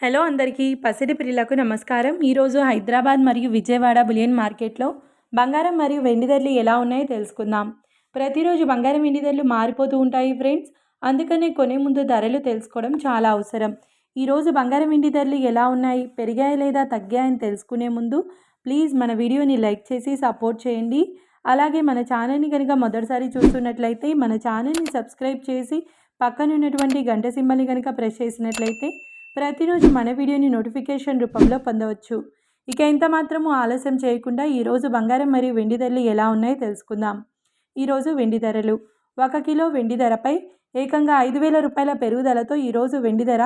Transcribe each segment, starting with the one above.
Hello అందరికీ పసిడి ప్రియులకు నమస్కారం. ఈరోజు హైదరాబాద్ మరియు విజయవాడ బులియన్ మార్కెట్లో బంగారం మరియు వెండి ధరలు ఎలా ఉన్నాయో తెలుసుకుందాం. ప్రతిరోజు బంగారం వెండి ధరలు మారిపోతూ ఉంటాయి ఫ్రెండ్స్. అందుకనే కొనే ముందు ధరలు తెలుసుకోవడం చాలా అవసరం. ఈరోజు బంగారం వెండి ధరలు ఎలా ఉన్నాయి, పెరిగాయి లేదా తగ్గాయని తెలుసుకునే ముందు ప్లీజ్ మన వీడియోని లైక్ చేసి సపోర్ట్ చేయండి. అలాగే మన ఛానల్ని కనుక మొదటిసారి చూస్తున్నట్లయితే మన ఛానల్ని సబ్స్క్రైబ్ చేసి పక్కన ఉన్నటువంటి గంట సింబల్ని కనుక ప్రెస్ చేసినట్లయితే ప్రతిరోజు మన వీడియోని నోటిఫికేషన్ రూపంలో పొందవచ్చు. ఇక ఇంత మాత్రము ఆలస్యం చేయకుండా ఈరోజు బంగారం మరియు వెండి ధరలు ఎలా ఉన్నాయో తెలుసుకుందాం. ఈరోజు వెండి ధరలు 1 కిలో వెండి ధరపై ఏకంగా 5,000 రూపాయల పెరుగుదలతో ఈరోజు వెండి ధర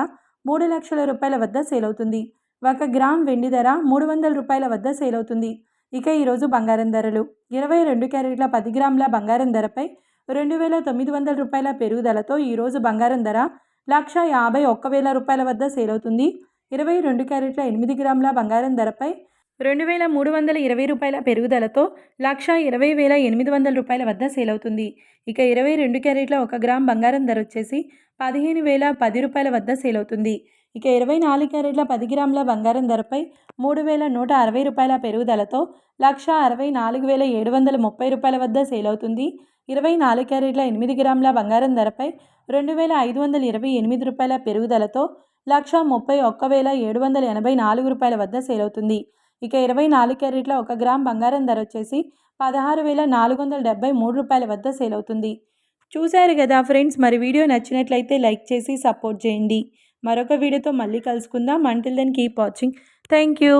3 లక్షల రూపాయల వద్ద సేల్ అవుతుంది. 1 గ్రామ్ వెండి ధర 300 రూపాయల వద్ద సేల్ అవుతుంది. ఇక ఈరోజు బంగారం ధరలు 22 క్యారెట్ల 10 గ్రాముల బంగారం ధరపై 2,900 రూపాయల పెరుగుదలతో ఈరోజు బంగారం ధర 1,51,000 రూపాయల వద్ద సేల్ అవుతుంది. 22 క్యారెట్ల 8 గ్రాముల బంగారం ధరపై 2,320 రూపాయల పెరుగుదలతో 1,20,800 రూపాయల వద్ద సేల్ అవుతుంది. ఇక 22 క్యారెట్ల 1 గ్రామ్ బంగారం ధర వచ్చేసి 15,010 రూపాయల వద్ద సేల్ అవుతుంది. ఇక 24 క్యారెట్ల 10 గ్రాముల బంగారం ధరపై 3,160 రూపాయల పెరుగుదలతో 1,64,730 రూపాయల వద్ద సేల్ అవుతుంది. 24 క్యారెట్ల 8 గ్రాముల బంగారం ధరపై 2,528 రూపాయల పెరుగుదలతో 1,31,784 రూపాయల వద్ద సేల్ అవుతుంది. ఇక 24 క్యారెట్ల 1 గ్రామ్ బంగారం ధర వచ్చేసి 16,473 రూపాయల వద్ద సేల్ అవుతుంది. చూశారు కదా ఫ్రెండ్స్, మరి వీడియో నచ్చినట్లయితే లైక్ చేసి సపోర్ట్ చేయండి. మరొక వీడియోతో మళ్ళీ కలుసుకుందాం. Until then keep watching. Thank you.